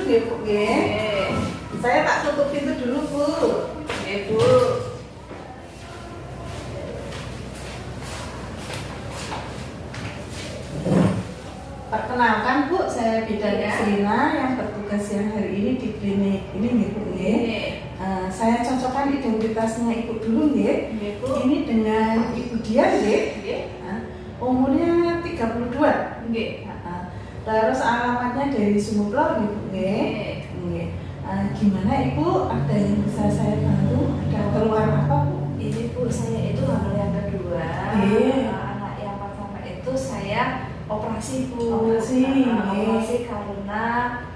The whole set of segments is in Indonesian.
nggih Bu nggih. Saya tak tutup pintu dulu Bu. Nggih Bu. Perkenalkan Bu, saya bidan Eslina yang bertugas siang hari ini di klinik ini nggih Bu nggih. Saya cocokkan identitasnya Ibu dulu nggih. Ini dengan Ibu Dian nggih. Umurnya 32. Nggih. Terus alamatnya dari Sumuplo nggih Bu nggih. Nggih. Gimana Ibu, ada yang bisa saya bantu? Ada keluhan apa Bu? Ini Bu, saya itu hamil yang kedua. Anak yang pertama itu saya operasi Bu. Operasi karena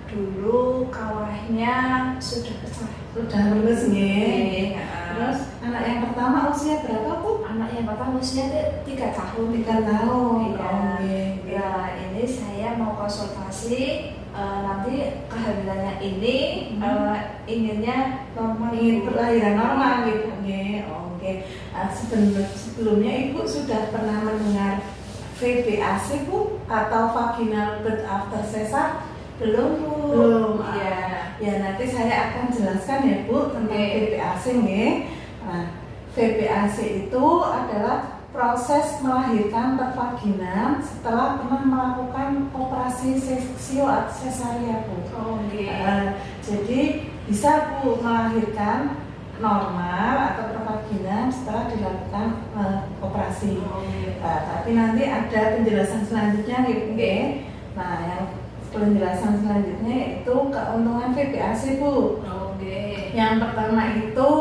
dulu kawahnya sudah pecah. Sudah lulus nggih. Terus anak yang pertama usia berapa Bu? Anak yang pertama usianya 3 tahun. 3 tahun. Nah, ini saya mau konsultasi nanti kehamilannya ini inginnya normal. Ingin kelahiran normal gitu nggih. Oke. Sebelumnya Ibu sudah pernah mendengar VBAC Bu atau vaginal birth after sesar? Belum Bu. Belum. Ya nanti saya akan jelaskan ya Bu tentang VBAC nggih. Nah, VBAC itu adalah proses melahirkan pervaginam setelah pernah melakukan operasi seksio atau sesaria Bu. Jadi bisa Bu melahirkan normal atau pervaginam setelah dilakukan operasi. Tapi nanti ada penjelasan selanjutnya gitu. Nah, yang penjelasan selanjutnya itu keuntungan VBAC Bu. Yang pertama itu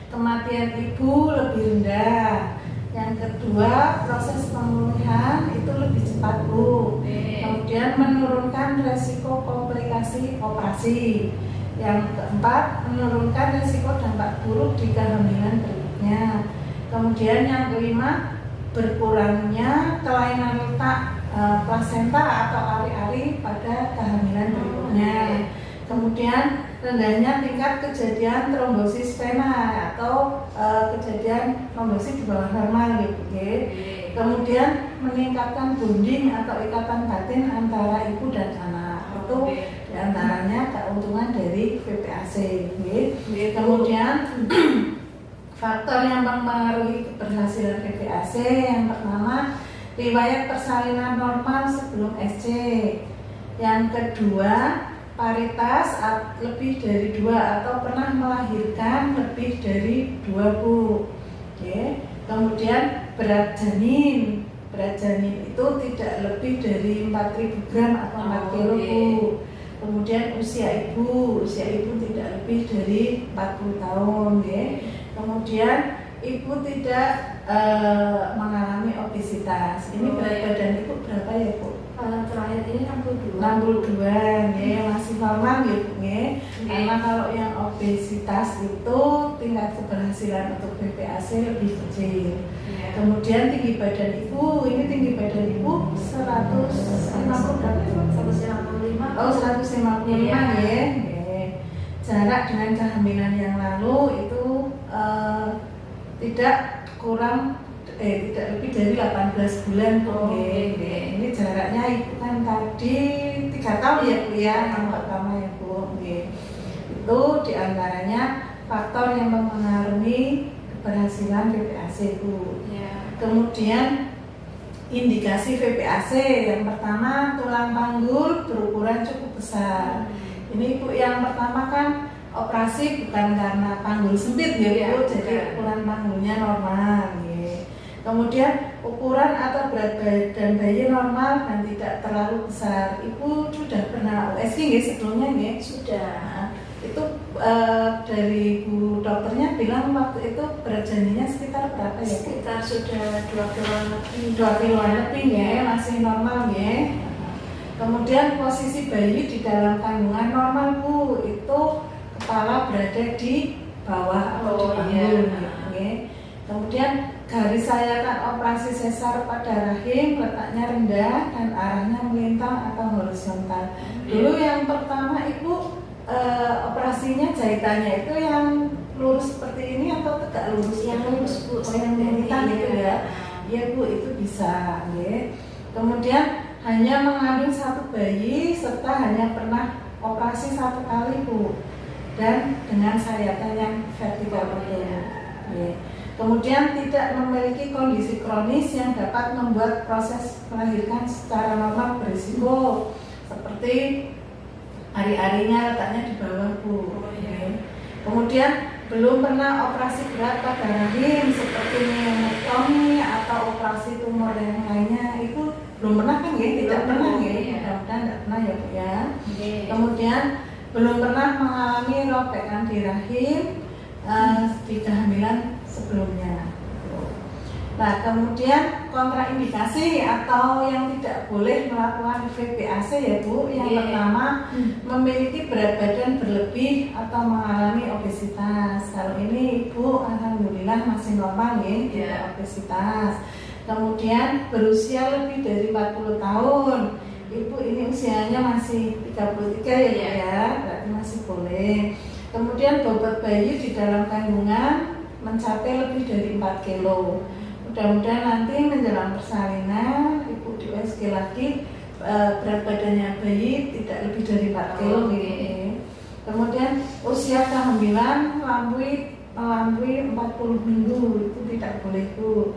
kematian ibu lebih rendah. Yang kedua, proses pemulihan itu lebih cepat Bu. Kemudian menurunkan resiko komplikasi operasi. Yang keempat, menurunkan resiko dampak buruk di kehamilan berikutnya. Kemudian yang kelima, berkurangnya kelainan letak plasenta atau ari-ari pada kehamilan berikutnya. Kemudian rendahnya tingkat kejadian trombosis vena atau kejadian trombosis di bawah normal gitu. Kemudian meningkatkan bonding atau ikatan batin antara ibu dan anak. Itu diantaranya keuntungan dari VBAC. Kemudian faktor yang mempengaruhi keberhasilan VBAC yang pertama, riwayat persalinan normal sebelum SC. Yang kedua, paritas lebih dari 2 atau pernah melahirkan lebih dari 2 Bu. Kemudian berat janin itu tidak lebih dari 4.000 gram atau 4 kilo Bu. Kemudian usia ibu tidak lebih dari 40 tahun. Kemudian ibu tidak mengalami obesitas. Ini berat badan ibu berapa ya Bu? Terakhir ini 62. 62 masih normal ya Bu. Karena kalau yang obesitas itu tingkat keberhasilan untuk VBAC lebih kecil. Kemudian tinggi badan ibu, ini tinggi badan ibu 150 berapa? 155. Oh 155 ya. Jarak dengan kehamilan yang lalu itu tidak lebih dari 18 bulan Bu. Ini jaraknya ibu kan tadi 3 tahun ya Bu ya, yang pertama ya Bu. Itu diantaranya faktor yang mempengaruhi keberhasilan VBAC Bu. Kemudian indikasi VBAC yang pertama, tulang panggul berukuran cukup besar. Ini Bu yang pertama kan operasi bukan karena panggul sempit ya Bu, jadi ukuran panggulnya normal. Kemudian ukuran atau berat badan bayi normal dan tidak terlalu besar. Ibu sudah pernah USG nggih sebelumnya nggih? Sudah. Itu dari Bu dokternya bilang waktu itu berat janinnya sekitar berapa ya? Sekitar sudah 2 kiloan lebih. 2 kiloan lebih ya, masih normal ya. Kemudian posisi bayi di dalam kandungan normal Bu, itu kepala berada di bawah atau di panggul. Kemudian garis sayatan operasi sesar pada rahim letaknya rendah dan arahnya melintang atau horizontal. Dulu yang pertama ibu operasinya jahitannya itu yang lurus seperti ini atau tegak lurus? Yang lurus Bu. Yang melintang gitu ya? Iya Bu, itu bisa. Kemudian hanya mengandung 1 bayi serta hanya pernah operasi 1 kali Bu, dan dengan sayatan yang vertikal betul. Ya. Kemudian tidak memiliki kondisi kronis yang dapat membuat proses melahirkan secara normal berisiko, seperti ari-arinya letaknya di bawah Bu. Ya. Kemudian belum pernah operasi berat pada rahim seperti neotomi atau operasi tumor yang lainnya, itu belum pernah kan ya? Tidak pernah ya? Mudah-mudahan tidak pernah ya Bu ya. Kemudian belum pernah mengalami robekan di rahim di kehamilan sebelumnya. Nah, kemudian kontraindikasi atau yang tidak boleh melakukan VPAC ya Bu, yang pertama memiliki berat badan berlebih atau mengalami obesitas. Kalau ini Ibu alhamdulillah masih normal ya, tidak obesitas. Kemudian berusia lebih dari 40 tahun. Ibu ini usianya masih 33 ya Bu ya, berarti masih boleh. Kemudian bobot bayi di dalam kandungan mencapai lebih dari 4 kilo. Mudah-mudahan nanti menjelang persalinan Ibu di USG lagi berat badannya bayi tidak lebih dari 4 kilo gitu. Kemudian usia kehamilan melampaui 40 minggu, itu tidak boleh Bu.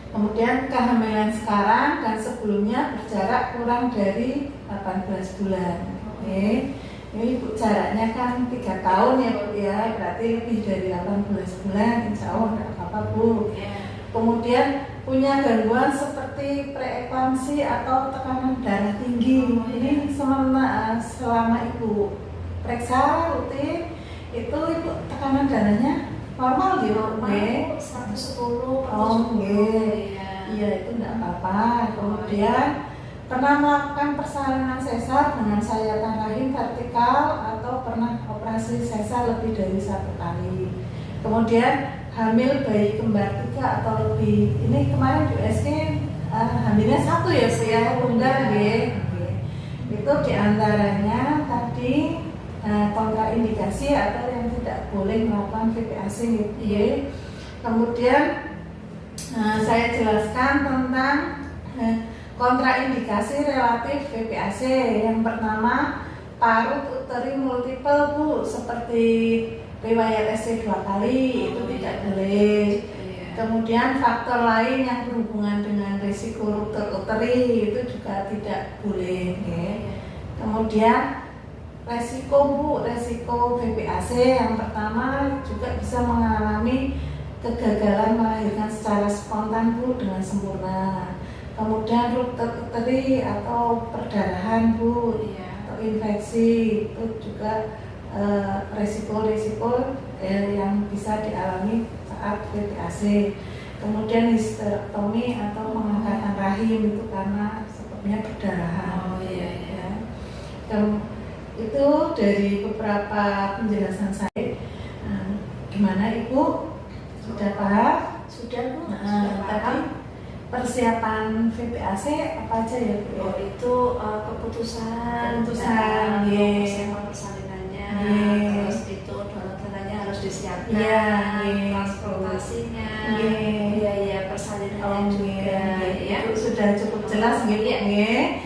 Kemudian kehamilan sekarang dan sebelumnya berjarak kurang dari 18 bulan. Ini Bu, jaraknya kan 3 tahun ya Bu ya, berarti lebih dari 18 bulan, insya Allah tidak apa-apa Bu. Kemudian punya gangguan seperti preeklamsi atau tekanan darah tinggi. Ini selama Ibu periksa rutin itu Ibu tekanan darahnya normal gitu, normal 110. Iya itu tidak apa-apa. Kemudian pernah melakukan persalinan sesar dengan sayatan rahim vertikal atau pernah operasi sesar lebih dari 1 kali. Kemudian hamil bayi kembar 3 atau lebih. Ini kemarin di USG hamilnya 1 ya Bu ya, tunggal itu diantaranya tadi kontraindikasi atau yang tidak boleh melakukan VPAC gitu ya. Kemudian saya jelaskan tentang kontraindikasi relatif VPAC. Yang pertama parut uteri multiple Bu, seperti riwayat SC 2 kali itu tidak boleh. Kemudian faktor lain yang berhubungan dengan risiko ruptur uteri itu juga tidak boleh. Kemudian resiko VPAC yang pertama juga bisa mengalami kegagalan melahirkan secara spontan Bu dengan sempurna. Kemudian ruptur uteri atau perdarahan Bu, atau infeksi itu juga resiko-resiko yang bisa dialami saat VPAC. Kemudian histerektomi atau pengangkatan rahim itu karena sebabnya perdarahan. Itu dari beberapa penjelasan saya. Gimana Ibu? Sudah paham? Sudah Bu. Tadi persiapan VPAC apa aja ya Bu? Itu keputusan persalinannya, terus itu donor-donornya harus disiapkan, transportasinya, biaya persalinannya juga. Itu sudah cukup jelas gitu ya.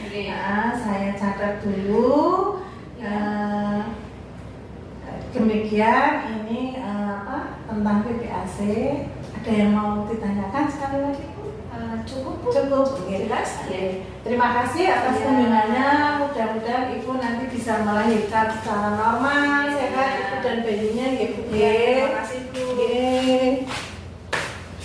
Saya catat dulu. Demikian ini tentang VPAC. Ada yang mau ditanyakan sekali lagi Bu? Cukup jelas. Terima kasih atas kunjungannya. Mudah-mudahan Ibu nanti bisa melahirkan secara normal, sehat Ibu dan bayinya gitu.